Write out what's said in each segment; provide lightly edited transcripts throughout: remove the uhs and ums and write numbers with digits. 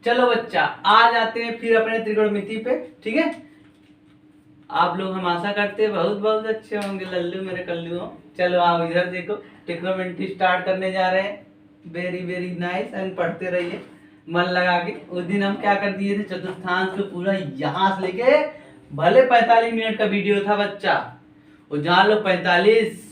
चलो बच्चा आ जाते हैं फिर अपने त्रिकोणमिति पे। ठीक है, आप लोग हम आशा करते हैं बहुत बहुत अच्छे होंगे लल्लू मेरे कल्लू हो। चलो आप इधर देखो, त्रिकोणमिति स्टार्ट करने जा रहे हैं। वेरी वेरी नाइस एंड पढ़ते रहिए मन लगा के। उस दिन हम क्या कर दिए थे, चतुर्थांश को पूरा यहाँ से लेके भले 45 मिनट का वीडियो था बच्चा, वो जान लो 45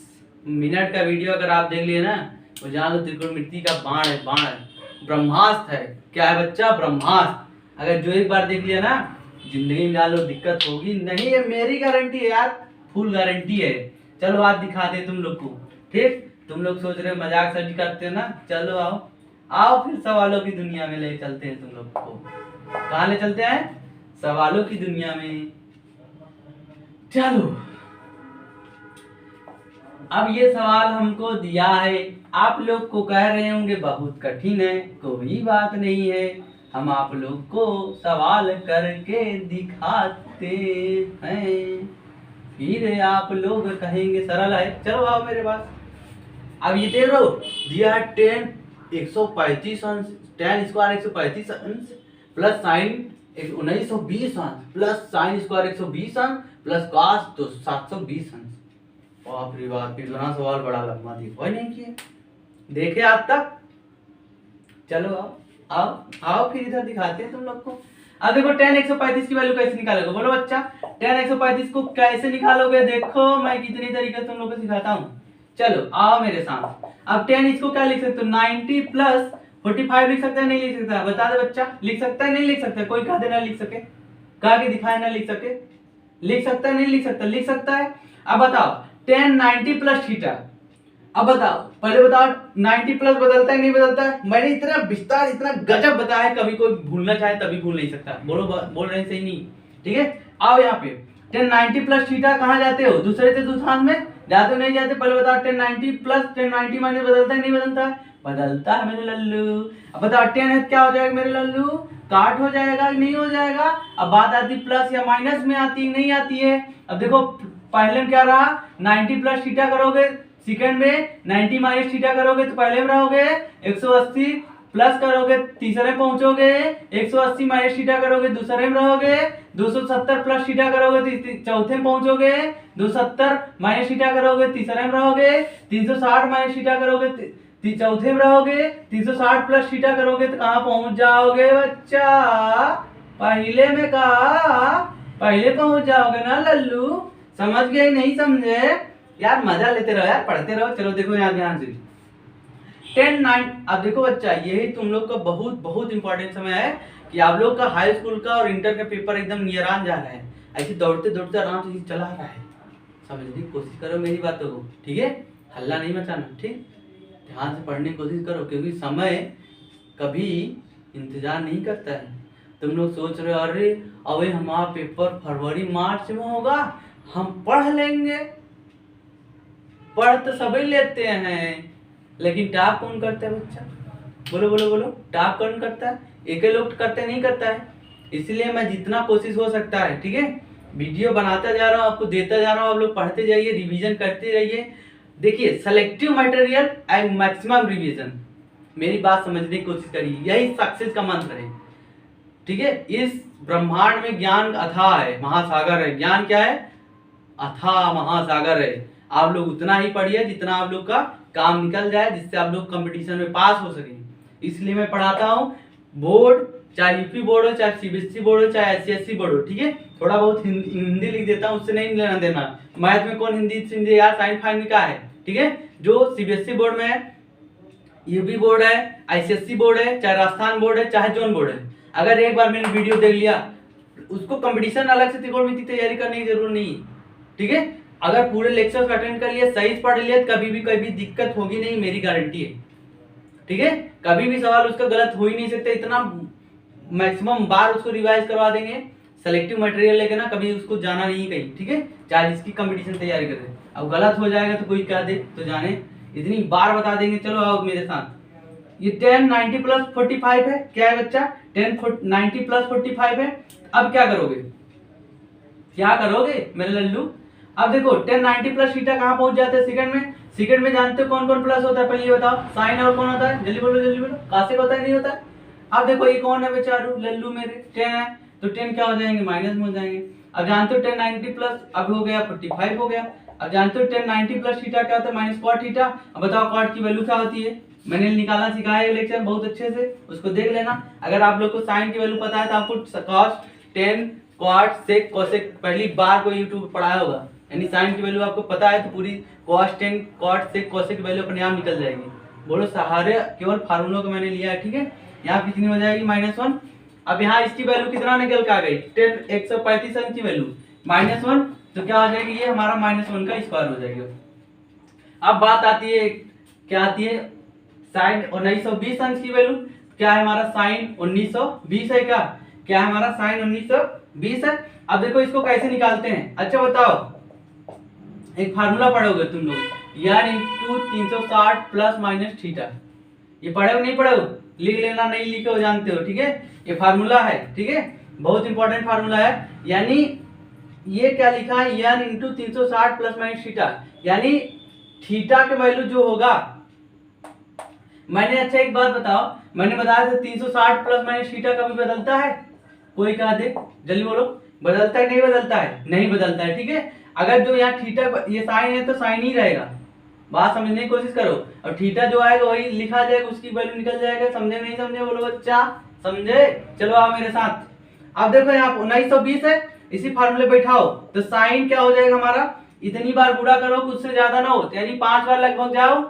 मिनट का वीडियो अगर आप देख लिए ना, वो जान लो त्रिकोणमिति का बाण है, बाण है, ब्रह्मास्त्र है। क्या है बच्चा? ब्रह्मास्त्र। अगर जो एक बार देख लिया ना, जिंदगी में जान लो दिक्कत होगी नहीं, ये मेरी गारंटी है यार, फुल गारंटी है। चलो आज दिखा दे तुम लोग को। ठीक, तुम लोग सोच रहे हो मजाक सर्जी करते हो ना, चलो आओ आओ फिर सवालों की दुनिया में ले चलते हैं तुम लोग को। कहाँ ले चलते हैं? सवालों की दुनिया में। चलो अब ये सवाल हमको दिया है, आप लोग को कह रहे होंगे बहुत कठिन है, कोई बात नहीं है, हम आप लोग को सवाल करके दिखाते हैं, फिर आप लोग कहेंगे सरल है। चलो आओ मेरे पास। अब ये देख लो दिया है 10 135 अंश, 10 स्क्वायर 135 अंश प्लस साइन 1920 अंश प्लस साइन स्क्वायर 120 अंश प्लस कॉस तो 720 अंश। बाप रे बाप, इतना सवाल बड़ा लंबा देखो नहीं किए देखे आज तक। चलो आओ आओ आओ फिर इधर दिखाते हैं तुम लोग को। अब देखो 10 135 की वैल्यू कैसे निकालोगे, बोलो बच्चा 10 135 को कैसे निकालोगे? देखो मैं कितनी तरीके से तुम लोग को सिखाता हूँ। चलो आओ मेरे साथ। अब 10 इसको क्या लिख सकते हो? 90 प्लस 45 लिख सकता है नहीं लिख सकता? बता दे बच्चा, लिख सकता है नहीं लिख सकता? कोई कह दे ना लिख सके, कहा के दिखाए ना लिख सके। लिख सकता है नहीं लिख सकता? लिख सकता है। अब बताओ 10 90 प्लस थीटा, अब बताओ पहले बताओ 90 प्लस बदलता है नहीं बदलता है? मैंने इतना विस्तार इतना गजब बताया है, कभी कोई भूलना चाहे तभी भूल नहीं सकता। बोलो बोल रहे हैं सही नहीं? ठीक है, आओ यहाँ पे 10 90 प्लस थीटा कहाँ जाते हो? दूसरे से चतुर्थांश में जाते हो नहीं जाते? पहले बताओ 10 90 प्लस 10 90 माइनस बदलता है नहीं बदलता है? बदलता है मेरे लल्लू। अब बताओ 10 है क्या हो जाएगा मेरे लल्लू? काट हो जाएगा नहीं हो जाएगा? अब बात आती प्लस या माइनस में आती नहीं आती है? अब देखो पहले में क्या रहा, 90 प्लस थीटा करोगे, सेकंड में 90 माइनस थीटा करोगे तो पहले में रहोगे 180 प्लस करोगे तीसरे में पहुंचोगे, 180 माइनस थीटा करोगे दूसरे में रहोगे, 270 प्लस थीटा करोगे चौथे में पहुंचोगे, 270 माइनस थीटा करोगे तीसरे में रहोगे, 360 माइनस थीटा करोगे चौथे में रहोगे, 360 प्लस थीटा करोगे तो कहाँ पहुंच जाओगे बच्चा? पहले में कहा पहले पहुंच जाओगे ना लल्लू। समझ गए नहीं समझे यार? मजा लेते रहो यार, पढ़ते रहो। चलो देखो यहाँ ध्यान से 10 9। अब देखो बच्चा यही तुम लोग का बहुत बहुत इंपॉर्टेंट समय है कि आप लोग का हाई स्कूल का और इंटर का पेपर एकदम नियरान जा रहा है, ऐसे दौड़ते दौड़ते आराम से चला रहा है। समझने की कोशिश करो मेरी बातों को, ठीक है? हल्ला नहीं मचाना, ठीक? ध्यान से पढ़ने की कोशिश करो, क्योंकि समय कभी इंतजार नहीं करता है। तुम लोग सोच रहे हो अरे अबे हमारा पेपर फरवरी मार्च में होगा, हम पढ़ लेंगे। पढ़ तो सभी लेते हैं, लेकिन टॉप कौन करता है बच्चा? बोलो बोलो बोलो, टॉप कौन करता है? एक ही लोग करते नहीं करता है। इसलिए मैं जितना कोशिश हो सकता है, ठीक है, वीडियो बनाता जा रहा हूँ, आपको देता जा रहा हूँ। आप लोग पढ़ते जाइए, रिवीजन करते रहिए। देखिए selective material and maximum revision, मेरी बात समझने की कोशिश करिए, यही सक्सेस का मंत्र है। ठीक है, इस ब्रह्मांड में ज्ञान अथाह है, महासागर है। ज्ञान क्या है? अथाह महासागर है। आप लोग उतना ही पढ़िए जितना आप लोग का काम निकल जाए, जिससे आप लोग कंपटीशन में पास हो सके। इसलिए मैं पढ़ाता हूँ, बोर्ड चाहे यूपी बोर्ड हो, चाहे सीबीएसई बोर्ड हो, चाहे एससीएससी बोर्ड हो। ठीक है, थोड़ा बहुत हिंदी लिख देता हूँ, उससे नहीं लेना देना। मैथ में कौन हिंदी से यार साइन फाइन का है? ठीक है, जो सीबीएसई बोर्ड में है, यूपी बोर्ड है, आईसीएससी बोर्ड है, चाहे राजस्थान बोर्ड है, चाहे जोन बोर्ड है, अगर एक बार मैंने वीडियो देख लिया, उसको कंपटीशन अलग से त्रिकोणमिति तैयारी करने की जरूरत नहीं। ठीक है, अगर पूरे लेक्चर्स अटेंड कर लिए, सही पढ़ लिए, कभी भी कोई भी दिक्कत होगी नहीं, मेरी गारंटी है। ठीक है, कभी भी सवाल उसका गलत हो ही नहीं सकता, इतना मैक्सिमम बार उसको रिवाइज करवा देंगे। सेलेक्टिव मटेरियल लेके ना कभी उसको जाना नहीं कहीं। ठीक है, चाहे जिसकी कंपटीशन तैयारी कर रहे, अब गलत हो जाएगा तो कोई कह दे तो जाने, इतनी बार बता देंगे। चलो आओ मेरे साथ। ये 10 90 प्लस 45 है, क्या है बच्चा? 10 90 प्लस 45 है। अब क्या करोगे? क्या करोगे मेरे लल्लू? अब देखो 10 90 प्लस थीटा कहाँ पहुंच जाते हैं? सेकंड में। सेकंड में जानते हो कौन कौन प्लस होता है? पहले ये बताओ, साइन और कौन होता है? जल्दी बोलो जल्दी बोलो। कासे का होता है नहीं होता है? अब देखो ये कौन है बेचारू, लल्लू मेरे, 10 है, तो 10 क्या हो जाएंगे, माइनस में हो जाएंगे। अब जानते हो 10 90 प्लस, अब हो गया 45 हो गया। अब जानते हो 10 90 प्लस थीटा क्या होता है, माइनस कॉट थीटा। अब बताओ कॉट की वैल्यू क्या होती है, मैंने निकालना सिखाया है लेक्चर बहुत अच्छे से, उसको देख लेना। अगर आप लोग को साइन की वैल्यू पता है तो आपको cos 10 cot sec cosec पहली बार कोई यूट्यूब पढ़ाया होगा, यानी साइन की वैल्यू आपको पता है तो पूरी cos 10 cot sec cosec की वैल्यू अपने आप निकल जाएगी। बोलो सहारे केवल फार्मूलों को मैंने लिया है, ठीक है। यहाँ कितनी हो जाएगी, -1। अब यहाँ इसकी वैल्यू कितना निकल के आ गई, 10 135 अंक की वैल्यू -1, तो क्या हो जाएगी, ये हमारा -1 का स्क्वायर हो जाएगा। अब बात आती है, क्या आती है, साइन 1920 अंश की वैल्यू, क्या है हमारा साइन 1920 है, क्या है हमारा साइन 1920 है। अब देखो इसको कैसे निकालते हैं, अच्छा बताओ, एक फार्मूला पढ़ोगे तुम लोग, यार इंटू 360 प्लस माइनस थीटा, ये पढ़े हो नहीं पढ़े हो, लिख लेना, नहीं लिखे हो जानते हो, ठीक है। ये फार्मूला है, ठीक है, बहुत इंपॉर्टेंट फार्मूला है। यानी ये क्या लिखा है, यार इंटू 360 प्लस माइनस थीटा, यानी थीटा के वैल्यू जो होगा, मैंने, अच्छा एक बात बताओ, मैंने बताया था 360 प्लस माइनस थीटा कभी बदलता है, कोई कहा दे, जल्दी बोलो, बदलता है नहीं बदलता है, नहीं बदलता है, ठीक है। अगर जो यहाँ थीटा ये साइन है तो साइन ही रहेगा, बात समझने की कोशिश करो, और थीटा जो आएगा वही लिखा जाएगा, उसकी वैल्यू निकल जाएगा, समझे नहीं समझे, बोलो बच्चा, समझे, चलो आओ मेरे साथ। अब देखो यहाँ 1920 है, इसी फार्मूले बैठाओ तो साइन क्या हो जाएगा हमारा, इतनी बार गुणा करो कि उससे ज्यादा ना हो, यानी 5 बार लगभग जाओ,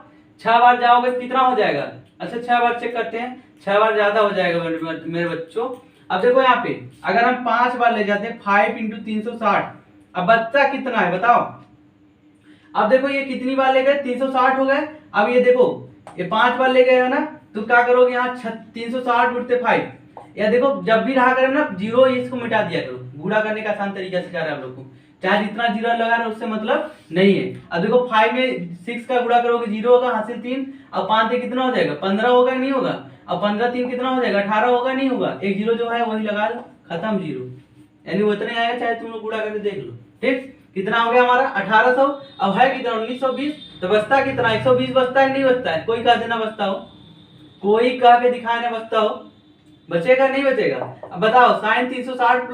6 बार जाओगे तो कितना हो जाएगा, अच्छा 6 बार चेक करते हैं, 6 बार ज्यादा हो जाएगा मेरे बच्चों। अब देखो यहाँ पे अगर हम 5 बार ले जाते हैं, 5 इंटू 360, अब बच्चा कितना है बताओ। अब देखो ये कितनी बार ले गए, 360 हो गए। अब ये देखो ये 5 बार ले गए है ना, तो क्या करोगे यहाँ 360 उठते 5, या देखो जब भी रहा करें ना जीरो, इसको मिटा दिया करो, गुणा करने का आसान तरीका सिखा रहा है आप लोग को, चाहे जितना जीरो लगा रहे उससे मतलब नहीं है। अब देखो 5 में 6 का गुणा करोगे 0 होगा, हासिल 3, अब 5 से कितना हो जाएगा, 15 होगा नहीं होगा, अब 15 3 कितना हो जाएगा, 18 होगा नहीं होगा, एक जीरो जो है वही लगा लो, खत्म जीरो, यानी उतने आएगा, चाहे तुम लोग गुणा करके देख लो, ठीक। कितना हो गया हमारा 1800, अब है कितना 1920, तो बचता कितना 120 बचता है, नहीं बचता है, कोई कह देना बचता हो, कोई कह के दिखाए ना बचता हो, बचेगा नहीं बचेगा। अब बताओ साइन 360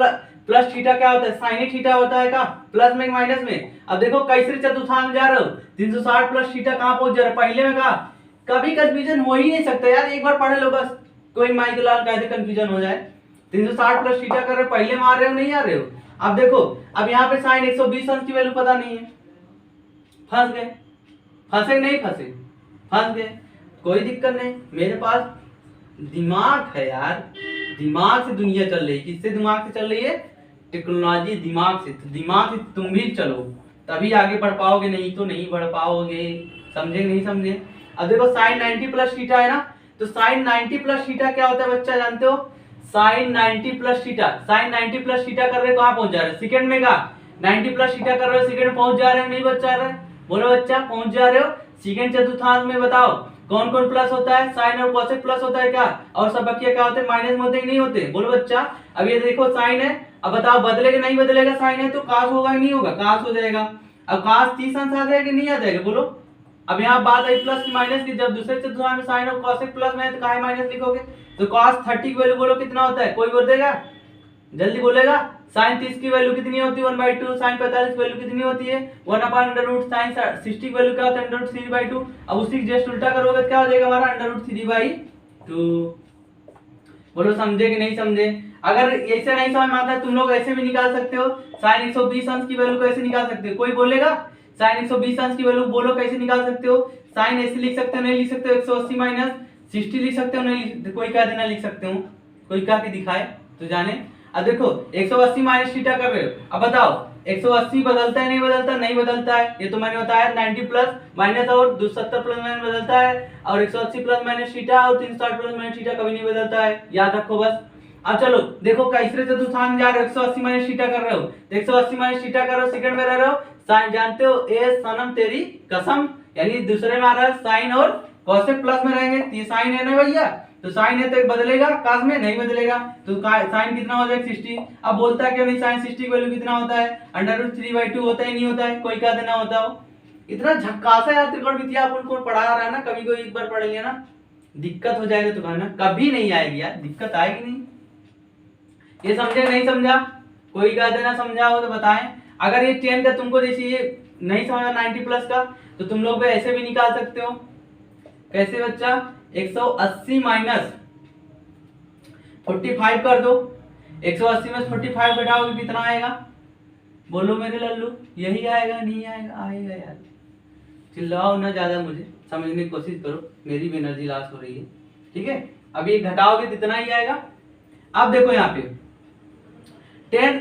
प्लस थीटा क्या होता है, साइन थीटा होता है, का प्लस में माइनस में। अब देखो कैसे चतुर्थांश जा रहे हो, 360 प्लस थीटा कहां पहुंच जा रहा है, पहले में कहा, कभी कंफ्यूजन हो ही नहीं सकता यार, एक बार पढ़ लो बस, कोई माइक लाल कहते कंफ्यूजन हो जाए। 360 प्लस थीटा कर रहे हो, पहले में आ रहे हो नहीं आ रहे हो। अब देखो अब यहाँ पे साइन 120 अंश की वैल्यू पता नहीं है, फंस गए, फंसे नहीं फंसे, फंस गए, कोई दिक्कत नहीं, मेरे पास दिमाग है यार, दिमाग से दुनिया चल रही है, किससे दिमाग से चल रही है, टेक्नोलॉजी दिमाग से, तो दिमाग से तुम भी चलो तभी आगे बढ़ पाओगे, नहीं तो नहीं बढ़ पाओगे, समझे नहीं समझे। अब देखो साइन 90 प्लस थीटा है ना, तो साइन 90 प्लस थीटा क्या होता है बच्चा जानते हो, sine 90 plus theta, sine 90 plus theta कर रहे हो कहां पहुंच जा रहे हो, सेकंड में का 90 प्लस थीटा कर रहे हो, सेकंड पहुंच जा रहे हो नहीं बच्चा रहे, बोलो बच्चा पहुंच जा रहे हो। सेकंड चतुर्थांश में बताओ कौन कौन प्लस होता है, साइन और कोसेक प्लस होता है क्या, और सब बकिया क्या होते हैं, माइनस में होते हैं नहीं होते, बोलो बच्चा। अब ये देखो साइन है, अब बताओ बदलेगा नहीं बदलेगा, साइन है तो कास होगा नहीं होगा, कास हो जाएगा। अब कास 30 अंश आ जाएगा नहीं आ जाएगा, बोलो। अब यहाँ बात आई प्लस की माइनस की, जब दूसरे चतुर्थांश में साइन और कोसेक प्लस में है तो काहे माइनस लिखोगे, तो cos 30 की वैल्यू बोलो कितना होता है, कोई बोल देगा, जल्दी बोलेगा। साइन 30 की वैल्यू कितनी होती है 1/2, साइन 45 की वैल्यू कितनी होती है 1/√, साइन 60 की वैल्यू क्या होता है √3/2। अब उसी जस्ट उल्टा करोगे तो क्या हो जाएगा हमारा √3/2। बोलो समझे कि नहीं समझे। अगर ऐसे नहीं समझ में आता है तुम लोग ऐसे भी निकाल सकते हो, साइन 120 अंश की वैल्यू कैसे निकाल सकते हो, कोई बोलेगा साइन 120 अंश की वैल्यू बोलो कैसे निकाल सकते हो, साइन ऐसे लिख सकते हो नहीं लिख सकते हो, 180 माइनस 60 लिख सकते हो नहीं, कोई कह देना लिख सकते हो, कोई कह के दिखाए तो जाने। अब देखो 180 माइनस थीटा कर रहे हो, अब बताओ 180 बदलता है नहीं बदलता, नहीं बदलता है, ये तो मैंने बताया 90 प्लस माइनस और 270 प्लस माइनस बदलता है, और 180 प्लस माइनस थीटा और 360 प्लस माइनस थीटा कभी नहीं बदलता है, याद रखो बस। अब चलो देखो कैसे चतुर्थांश जा रहे हो, 180 माइनस थीटा कर रहे हो, 180 माइनस थीटा कर रहे हो, सेकंड में रह रहे हो, साइन जानते हो ए सनम तेरी कसम, यानी दूसरे में आ रहा है साइन और कोसेक प्लस में रहेंगे, ये साइन है ना भैया, तो साइन है तो बदलेगा, कास में नहीं बदलेगा, तो साइन कितना हो जाएगा 60। अब बोलता है क्यों नहीं, साइन 60 की वैल्यू कितना होता है √3/2 होता है नहीं होता है, कोई क्या देना होता हो। इतना झक्कासा यार त्रिकोणमिति आप उनको पढ़ा रहा है ना, कभी कोई एक बार पढ़ लिया ना दिक्कत हो जाएगा तो कहना, कभी नहीं आएगी यार, दिक्कत आएगी नहीं। ये समझे नहीं समझा? कोई कह देना समझा हो तो बताएं। अगर ये 10 का तुमको जैसे ये नहीं समझा 90 प्लस का, तो तुम लोग ऐसे भी निकाल सकते हो। कैसे बच्चा? 180 माइनस 45 कर दो। 180 में 45 घटाओगे कितना आएगा? बोलो मेरे लल्लू, यही आएगा नहीं आएगा? आएगा यार। चिल्लाओ ना ज्यादा, मुझे समझने की कोशिश करो, मेरी भी एनर्जी लॉस हो रही है। ठीक है, अब ये घटाओगे तो इतना ही आएगा। अब देखो यहाँ पे 10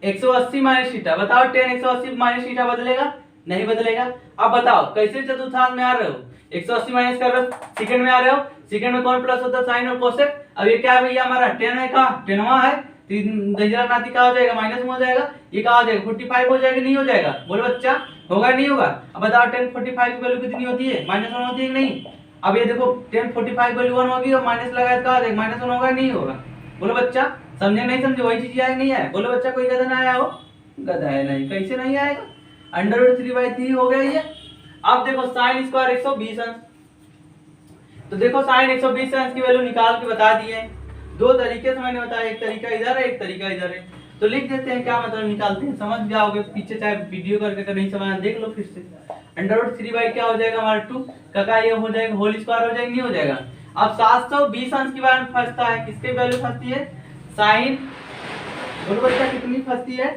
180 माइनस थीटा, बताओ 10 180 माइनस थीटा बदलेगा? नहीं बदलेगा। अब बताओ कैसे चतुर्थांश में आ रहे हो? 180 माइनस कर रहे हो, सेकंड में आ रहे हो। सेकंड में कौन प्लस होता है? साइन और कोसेक। अब ये क्या है भैया हमारा 10 है, कहा 10वां है, दजरा नाती का हो जाएगा, माइनस में हो जाएगा। ये कहा हो जाएगा 45 हो जाएगा, नहीं हो जाएगा? बोलो बच्चा, होगा नहीं होगा? अब बताओ 10 45 की वैल्यू कितनी होती है? -1 होती है कि नहीं? अब ये देखो 10 45 वैल्यू 1 होगी और माइनस लगाया तो कहा जाएगा -1 होगा नहीं होगा? बोलो बच्चा, समझे नहीं समझे? वही चीज आएगा नहीं आया? बोलो बच्चा, कोई गधा ना आया हो? गधा है नहीं, कैसे नहीं आएगा? √3/3 हो गया ये। अब देखो साइन स्क्वायर 120 अंश, तो देखो साइन 120 अंश की वैल्यू निकाल के बता दिए। दो तरीके से मैंने बताया, एक तरीका इधर है, एक तरीका इधर है। तो लिख देते हैं, क्या मतलब निकालते हैं, समझ जाओगे पीछे, चाहे वीडियो करके अगर नहीं समझ देख लो फिर से। √3 क्या हो जाएगा हमारा 2 का ये हो जाएगा, होल स्क्वायर हो जाएगा, नहीं हो जाएगा? अब 720 अंश की बार फंसता है, किसके वैल्यू फंसती है? साइन। बोलो बच्चा कितनी फंसती है?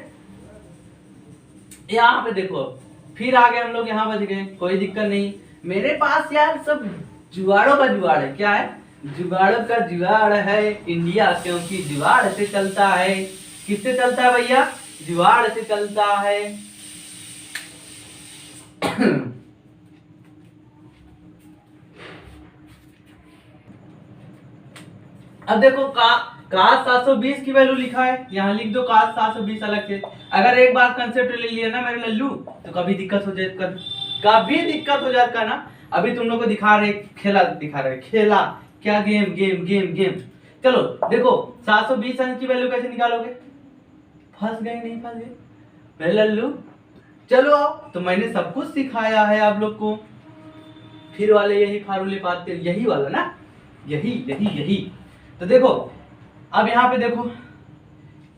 यहाँ पे देखो, फिर आगे हम लोग यहाँ बच गए, कोई दिक्कत नहीं। मेरे पास यार सब जुगाड़ों का जुगाड़ है। क्या है? जुगाड़ों का जुगाड़ है इंडिया, क्योंकि जुगाड़ से चलता है। किससे चलता है भैया? जुगाड़ से चलता है। अब देखो काश 720 की वैल्यू लिखा है, यहाँ लिख दो काश 720 अलग से। अगर एक बार कंसेप्ट ले लिया ना मेरे लल्लू, तो कभी दिक्कत हो जाए, कभी दिक्कत हो जाता ना। अभी तुम लोग को दिखा रहे खेला, दिखा रहे खेला, क्या गेम गेम गेम गेम। चलो देखो 720 अंश की वैल्यू कैसे निकालोगे? फंस गए नहीं फंस गए मेरे लल्लू? चलो आओ, तो मैंने सब कुछ सिखाया है आप लोग को। फिर वाले यही फार्मूले पाते, यही वाला ना, यही यही यही। तो देखो अब यहाँ पे देखो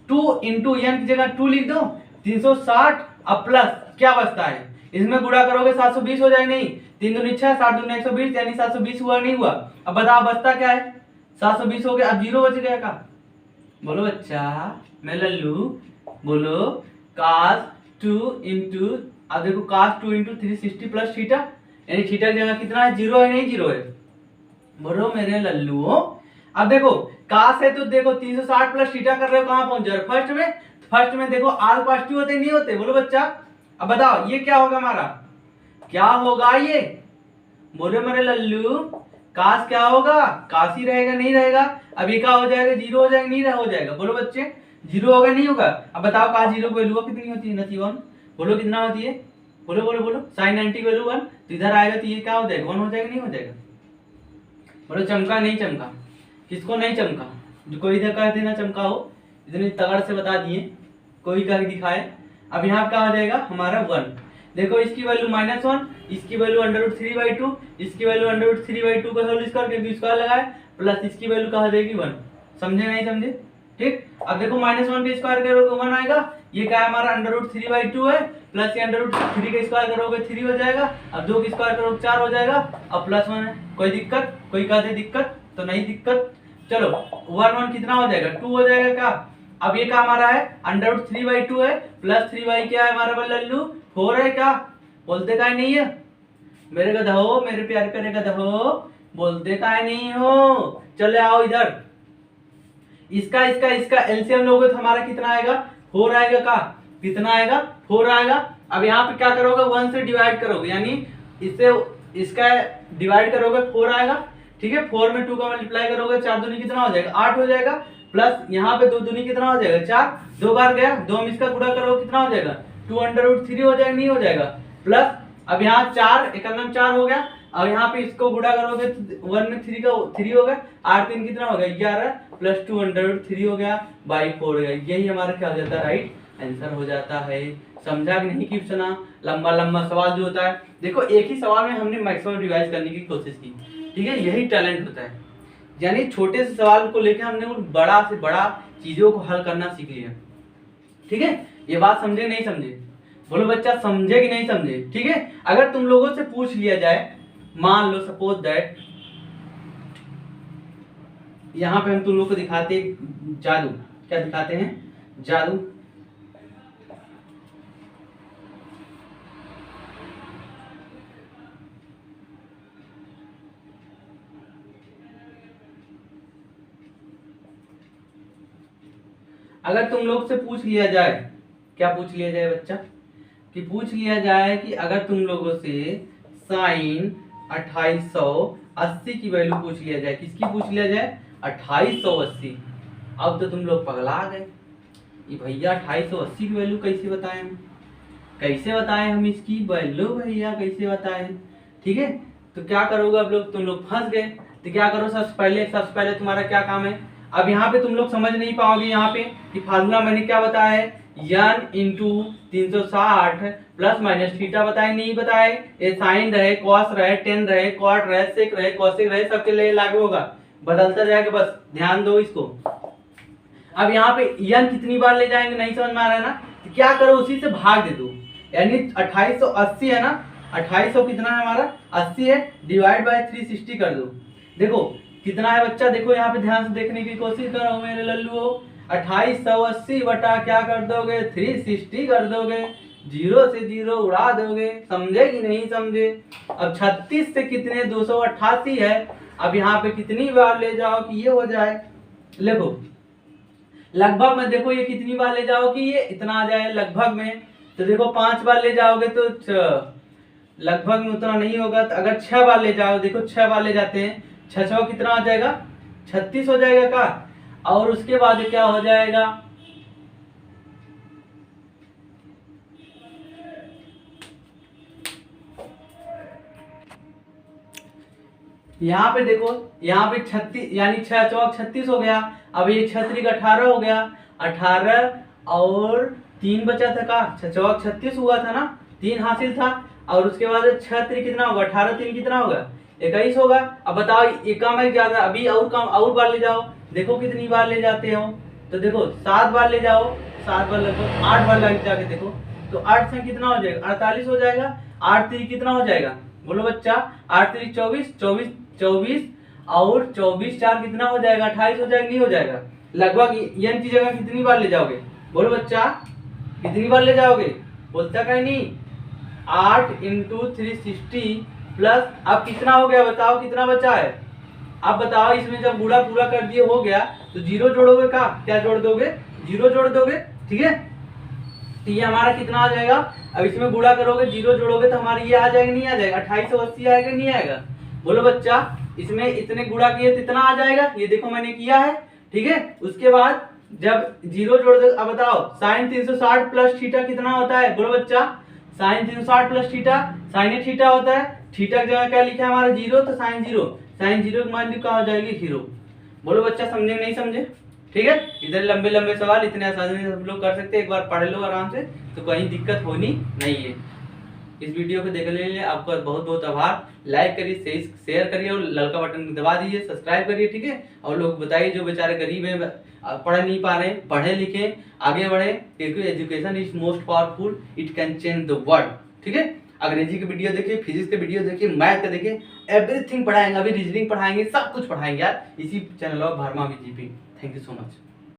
2 इंटू n की जगह 2 लिख दो, 360। अब प्लस क्या बचता है? इसमें गुणा करोगे 720 हो जाएगा, नहीं 3 दूनी 6, 7 दूनी 120, यानी 720 हुआ नहीं हुआ? अब बताओ बचता क्या है? 720 हो गया, अब 0 बच गया का? बोलो बच्चा, मैं लल्लू, बोलो cos 2 इंटू, अब देखो cos 2 इंटू 360 प्लस थीटा, यानी थीटा की जगह कितना है? 0 है, नहीं 0 है? बोलो मेरे लल्लू। अब देखो cos है तो देखो 360 प्लस थीटा कर रहे हो, कहां पहुंच जा रहे हो? फर्स्ट में। फर्स्ट में देखो r पॉजिटिव होते नहीं होते? बोलो बच्चा, अब बताओ ये क्या होगा हमारा? क्या होगा ये? बोलो मेरे लल्लू, काश क्या होगा? काश ही रहेगा, नहीं रहेगा? अब ये क्या हो जाएगा? 0 हो जाएगा, नहीं हो जाएगा? बोलो बच्चे, 0 होगा नहीं होगा? अब बताओ काश 0 की वैल्यू कितनी होती है? नथी 1। बोलो कितना होती है? बोलो बोलो बोलो, साइन 90 की वैल्यू 1, तो इधर आएगा तो ये क्या हो जाएगा? 1 हो जाएगा, नहीं हो जाएगा? बोलो चमका नहीं चमका? किसको नहीं चमका? जो कोई इधर कह देना चमका हो, इतने तगड़ से बता दिए, कोई करके दिखाए। अब यहाँ क्या हो जाएगा हमारा? 1। देखो इसकी वैल्यू -1, इसकी वैल्यू √3/2, इसकी वैल्यू √3/2 का होल स्क्वायर, क्योंकि स्क्वायर लगाए, प्लस इसकी वैल्यू कहा जाएगी 1। समझे नहीं समझे? ठीक। अब देखो -1 का स्क्वायर करोगे 1 आएगा, ये क्या है हमारा? √3/2 है, प्लस ये √3 का स्क्वायर करोगे 3 हो जाएगा, अब 2 का स्क्वायर करोगे 4 हो जाएगा, अब +1 है। कोई दिक्कत? कोई कहते दिक्कत? तो नहीं दिक्कत। चलो 1 कितना हो जाएगा? 2 हो जाएगा का? अब ये क्या हमारा है? √3/2 है, प्लस 3 क्या है हमारा लल्लू? 4 है क्या? बोलते का नहीं है मेरे गधा हो, मेरे प्यारे प्यारे गधा हो, बोलते का नहीं हो? चले आओ इधर, इसका इसका इसका एलसीएम लोगे तो हमारा कितना आएगा? 4 आएगा का? कितना आएगा? 4 आएगा। अब यहाँ पे क्या करोगे? 1 से डिवाइड करोगे, यानी इससे इसका डिवाइड करोगे 4 आएगा। ठीक है, 4 में 2 का मल्टीप्लाई करोगे, 4 दूनी कितना हो जाएगा? 8 हो जाएगा, प्लस यहाँ पे 2 दूनी कितना हो जाएगा? 4, 2 बार गया, 2 में इसका गुणा करोगे कितना हो जाएगा? 2√3 हो जाएगा, नहीं हो जाएगा? प्लस अब यहाँ 4 एक 4 हो गया, अब यहाँ पे इसको गुणा करोगे 1 में 3 का 3 हो गया, 8 3 कितना हो गया? 11, प्लस 2√3 हो गया, बाई 4 हो गया। यही हमारा क्या हो जाता है? राइट आंसर हो जाता है। समझा कि नहीं? क्वेश्चन लंबा लंबा सवाल जो होता है, देखो एक ही सवाल में हमने मैक्सिमम रिवाइज करने की कोशिश की। ठीक है, यही टैलेंट होता है। यानी छोटे से सवाल को लेकर हमने उन बड़ा से बड़ा चीजों को हल करना सीख लिया। ठीक है, ये बात समझे नहीं समझे? बोलो बच्चा, समझे कि नहीं समझे? ठीक है, अगर तुम लोगों से पूछ लिया जाए, मान लो सपोज दैट यहाँ पे हम तुम लोग को दिखाते हैं जादू। क्या दिखाते हैं? जादू। अगर तुम लोग से पूछ लिया जाए, क्या पूछ लिया जाए बच्चा? कि पूछ लिया जाए कि अगर तुम लोगों से साइन 2880 की वैल्यू पूछ लिया जाए, किसकी पूछ लिया जाए? 2880। अब तो तुम लोग पगला गए, ये भैया 2880 की वैल्यू कैसे बताएं हम? कैसे बताएं हम इसकी वैल्यू भैया, कैसे बताएं? ठीक है, तो क्या करोगे अब लोग? तुम लोग फंस गए। तो क्या करो, सबसे पहले तुम्हारा क्या काम है? अब यहाँ पे तुम लोग समझ नहीं पाओगे यहाँ पे कि फार्मूला मैंने क्या बताया है, n into 360 plus minus theta बताए नहीं बताए? ये साइन रहे, कॉस रहे, टेन रहे, कॉट रहे, सेक रहे, कॉसेक रहे, सबके लिए लागू होगा, बदलता जाएगा, बस ध्यान दो इसको। अब यहाँ पे n कितनी बार ले जाएंगे, नहीं समझ में आ रहा है ना? तो क्या करो, उसी से भाग दे दो। यानी 2880 है ना, 2800 कितना है हमारा? 80 है, डिवाइड बाय 360 कर दो। देखो कितना है बच्चा, देखो यहाँ पे ध्यान से देखने की कोशिश करो मेरे लल्लू। 2880 बटा क्या कर दोगे? 360 कर दोगे, जीरो से जीरो उड़ा दोगे। समझे कि नहीं समझे? अब 36 से कितने? 288 है। अब यहाँ पे कितनी बार ले जाओ कि ये हो जाए? देखो लगभग में, देखो ये कितनी बार ले जाओ कि ये इतना आ जाए लगभग में? तो देखो 5 बार ले जाओगे तो लगभग में उतना नहीं होगा। तो अगर 6 बार ले जाओ, देखो 6 बार ले जाते हैं, 6 कितना हो जाएगा? 36 हो जाएगा का। और उसके बाद क्या हो जाएगा? यहाँ पे देखो, यहाँ पे 36 यानी 6 चौक 36 हो गया। अब ये 6 18 हो गया, 18 और 3 बचा था का, 6 चौक 36 हुआ था ना, 3 हासिल था। और उसके बाद 6 कितना होगा? 18 3 कितना होगा? 21 होगा। अब बताओ ये कम है ज्यादा? अभी और कम, और बार ले जाओ, देखो कितनी बार ले जाते हो। तो देखो 7 बार ले जाओ, 7 बार लगभग 8 बार लग जाके देखो, तो 8 से कितना हो जाएगा? 48 हो जाएगा। 8 3 कितना हो जाएगा? बोलो बच्चा, 8 3 24, 24 और 24 4 कितना हो जाएगा? 28 हो जाएगा, नहीं हो जाएगा? लगभग n की जगह कितनी बार ले जाओगे? बोलो बच्चा, कितनी बार ले जाओगे? बोलता कहीं नहीं। 8 इंटू 360 प्लस, अब कितना हो गया बताओ, कितना बचा है? अब बताओ, इसमें जब गुणा पूरा कर दिए हो गया तो जीरो जोड़ोगे का? क्या जोड़ दोगे? जीरो जोड़ दोगे। ठीक है, तो ये हमारा कितना आ जाएगा? अब इसमें गुणा करोगे, जीरो जोड़ोगे तो हमारा ये आ जाएगा, नहीं आ जाएगा? 2880 आएगा, नहीं आएगा? बोलो बच्चा, इसमें इतने गुणा किए तो इतना आ जाएगा, ये देखो मैंने किया है। ठीक है, उसके बाद जब जीरो जोड़ दो, अब बताओ साइन 360 प्लस थीटा कितना होता है? बोलो बच्चा, sine 360 plus theta, sine theta होता है। थीटा की जगह क्या लिखा है हमारा? जीरो, तो साइन जीरो, साइन जीरो की वैल्यू क्या हो जाएगी? जीरो। बोलो बच्चा, समझे नहीं समझे? ठीक है, इधर लंबे लंबे सवाल इतने आसानी से सब लोग कर सकते हैं, एक बार पढ़ लो आराम से, तो कहीं दिक्कत होनी नहीं है। इस वीडियो को देखने के लिए आपका बहुत बहुत आभार। लाइक करिए, शेयर करिए और ललका बटन दबा दीजिए, सब्सक्राइब करिए। ठीक है, और लोग बताइए जो बेचारे गरीब हैं, पढ़ नहीं पा रहे, पढ़े लिखे आगे बढ़े, क्योंकि education is most powerful, it can change the world. ठीक है, अंग्रेजी के वीडियो देखिए, फिजिक्स के वीडियो देखिए, मैथ के देखिए, एवरीथिंग पढ़ाएंगे, अभी रीजनिंग पढ़ाएंगे, सब कुछ पढ़ाएंगे यार, इसी channel of Verma VGP. Thank you so much.